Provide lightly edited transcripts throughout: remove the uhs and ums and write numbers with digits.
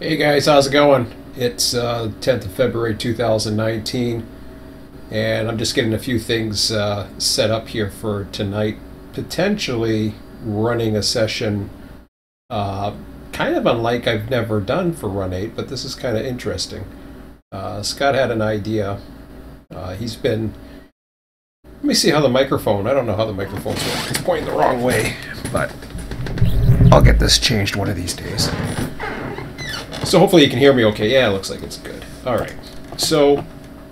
Hey guys, how's it going? It's 10th of February 2019, and I'm just getting a few things set up here for tonight. Potentially running a session uh, kind of unlike I've never done for Run 8, but this is kind of interesting. Scott had an idea. He's been. Let me see how the microphone. I don't know how the microphone's working. It's pointing the wrong way, but I'll get this changed one of these days. So hopefully you can hear me okay. Yeah, it looks like it's good. All right. So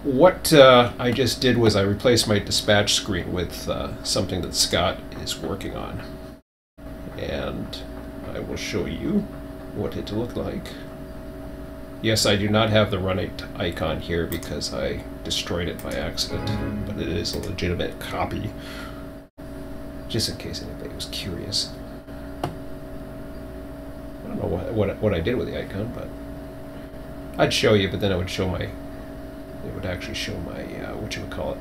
what I just did was I replaced my dispatch screen with something that Scott is working on. And I will show you what it looked like. Yes, I do not have the Run 8 icon here because I destroyed it by accident, but it is a legitimate copy, just in case anybody was curious. I don't know what I did with the icon, but I'd show you, but then it would show my, it would actually show my,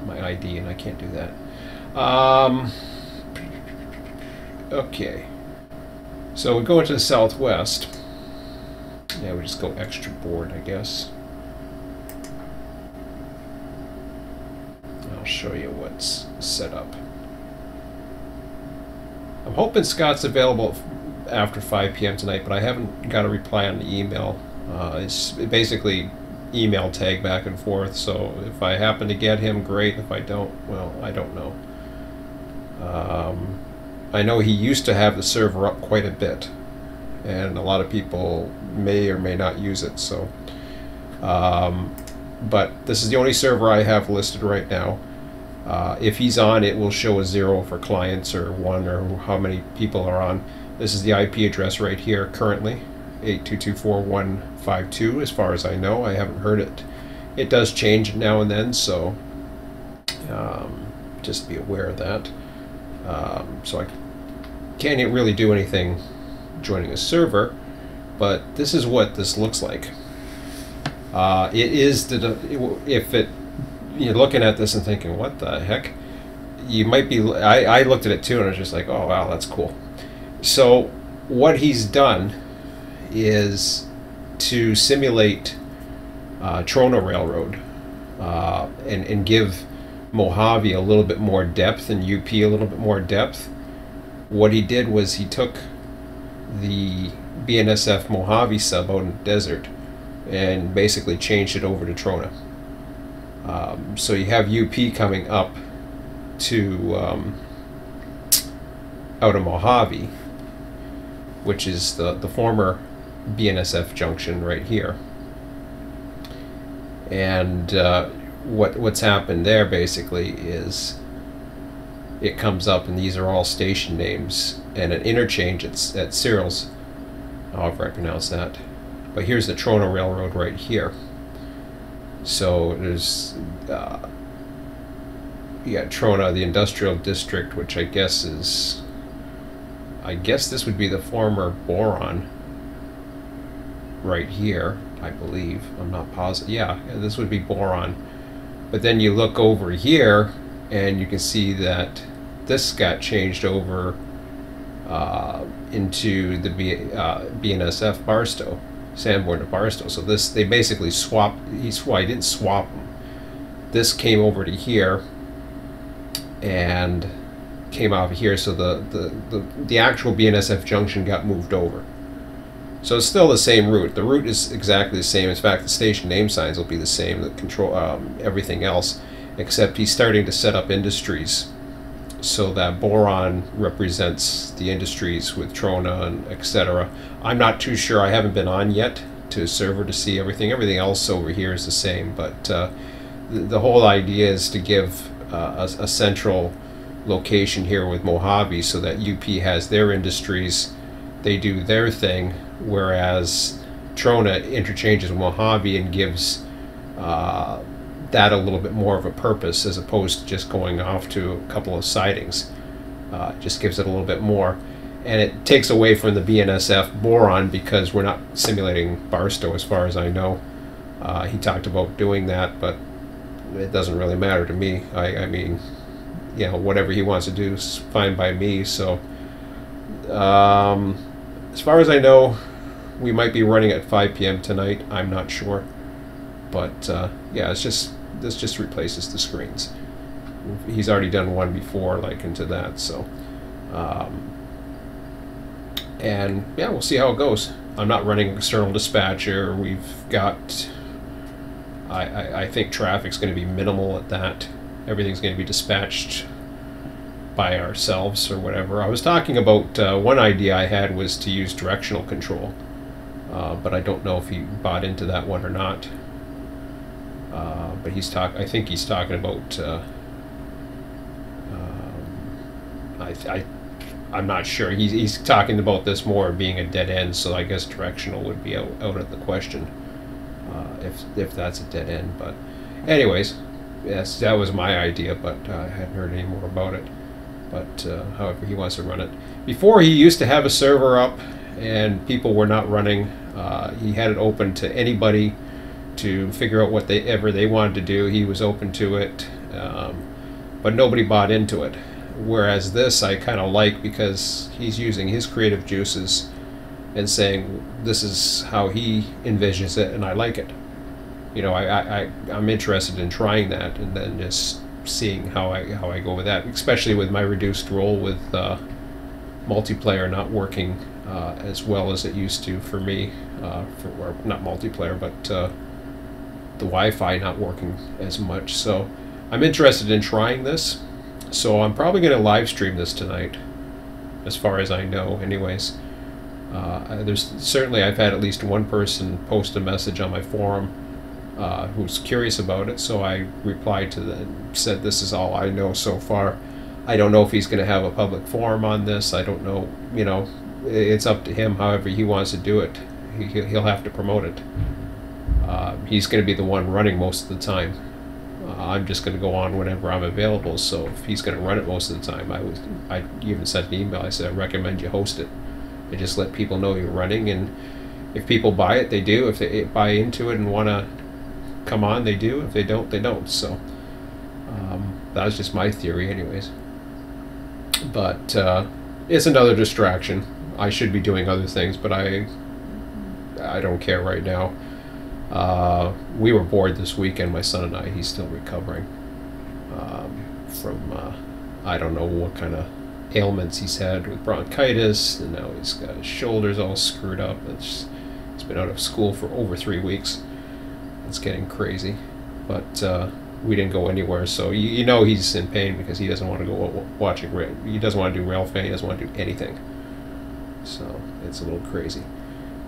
my ID, and I can't do that. Okay. So we go into the southwest. Yeah, we just go extra board, I guess. I'll show you what's set up. I'm hoping Scott's available after 5 p.m. tonight, but I haven't got a reply on the email. It's basically email tag back and forth, so if I happen to get him, great. If I don't, well, I don't know. I know he used to have the server up quite a bit, and a lot of people may or may not use it, so but this is the only server I have listed right now. If he's on, it will show a 0 for clients, or 1, or how many people are on. This is the IP address right here currently, 822.4152, as far as I know. I haven't heard it. It does change now and then, so just be aware of that. So I can't really do anything joining a server, but this is what this looks like. It is if it, you're looking at this and thinking, what the heck? You might be. I looked at it too, and I was just like, oh wow, that's cool. So what he's done is to simulate Trona Railroad and give Mojave a little bit more depth and UP a little bit more depth. What he did was he took the BNSF Mojave sub out in the desert and basically changed it over to Trona. So you have UP coming up to out of Mojave, which is the former BNSF junction right here. And what's happened there basically is it comes up, and these are all station names, and an interchange at Cyril's, however I pronounce that. But here's the Trona Railroad right here. So there's you got Trona, the industrial district, which I guess is, I guess this would be the former Boron right here, I believe. I'm not positive. Yeah, this would be Boron. But then you look over here and you can see that this got changed over into the BNSF Barstow, Sanborn to Barstow. So this, they basically swapped. He didn't swap them. This came over to here and came out of here, so the actual BNSF junction got moved over. So it's still the same route. The route is exactly the same. In fact, the station name signs will be the same, the control, everything else, except he's starting to set up industries so that Boron represents the industries with Trona and etc. I'm not too sure. I haven't been on yet to a server to see everything. Everything else over here is the same, but the whole idea is to give a central location here with Mojave so that UP has their industries, they do their thing, whereas Trona interchanges with Mojave and gives that a little bit more of a purpose, as opposed to just going off to a couple of sidings. Just gives it a little bit more, and it takes away from the BNSF Boron, because we're not simulating Barstow as far as I know. He talked about doing that, but it doesn't really matter to me. I mean, you know, whatever he wants to do is fine by me. So as far as I know, We might be running at 5 p.m. tonight. I'm not sure, but yeah, this just replaces the screens. He's already done one before, like into that. So, and yeah, we'll see how it goes. I'm not running external dispatcher. We've got. I think traffic's going to be minimal at that. Everything's going to be dispatched by ourselves or whatever. I was talking about one idea I had was to use directional control, but I don't know if he bought into that one or not. But I think he's talking about. I'm not sure. He's talking about this more being a dead end, so I guess directional would be out of the question if that's a dead end. But anyways, yes, that was my idea, but I hadn't heard any more about it. But however he wants to run it. Before, he used to have a server up and people were not running. He had it open to anybody to figure out whatever they wanted to do. He was open to it, but nobody bought into it. Whereas this I kind of like, because he's using his creative juices and saying this is how he envisions it, and I like it. You know, I'm interested in trying that, and then just seeing how I go with that, especially with my reduced role with multiplayer not working as well as it used to for me, or not multiplayer, but the Wi-Fi not working as much. So I'm interested in trying this. So I'm probably going to live stream this tonight, as far as I know anyways. There's certainly, I've had at least one person post a message on my forum who's curious about it, so I replied to them, said this is all I know so far. I don't know if he's going to have a public forum on this. I don't know, you know, it's up to him however he wants to do it. He'll have to promote it. He's going to be the one running most of the time. I'm just going to go on whenever I'm available, so if he's going to run it most of the time, I even sent an email. I said I recommend you host it and just let people know you're running, and if people buy it, they do. If they buy into it and want to come on, they do. If they don't, they don't. So that was just my theory anyways. But it's another distraction. I should be doing other things, but I don't care right now. We were bored this weekend, my son and I. He's still recovering from I don't know what kind of ailments he's had with bronchitis, and now he's got his shoulders all screwed up. He's been out of school for over 3 weeks. It's getting crazy, but we didn't go anywhere, so you know he's in pain because he doesn't want to go watching. He doesn't want to do rail fan. He doesn't want to do anything. So it's a little crazy.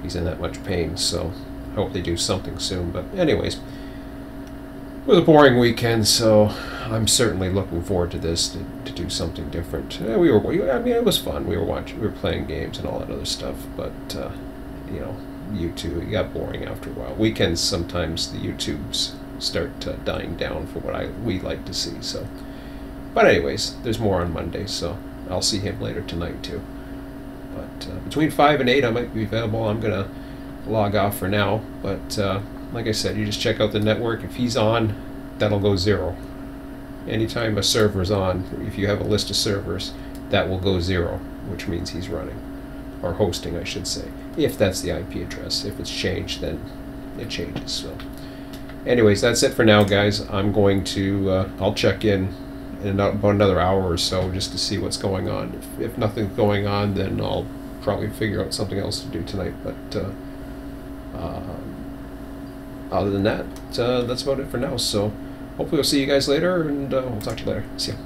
He's in that much pain, so I hope they do something soon. But anyways, it was a boring weekend, so I'm certainly looking forward to this to do something different. I mean, it was fun. We were playing games and all that other stuff, but you know, YouTube, it got boring after a while. Weekends, sometimes the YouTubes start dying down for what we like to see. So, but anyways, there's more on Monday, so I'll see him later tonight too. But between 5 and 8, I might be available. I'm gonna log off for now, but like I said, you just check out the network. If he's on, that'll go 0. Anytime a server's on, if you have a list of servers, that will go 0, which means he's running, or hosting I should say, if that's the IP address. If it's changed, then it changes. So anyways, that's it for now, guys. I'm going to I'll check in about another hour or so just to see what's going on. If nothing's going on, then I'll probably figure out something else to do tonight, but other than that, that's about it for now. So hopefully we'll see you guys later, and we'll talk to you later. See ya.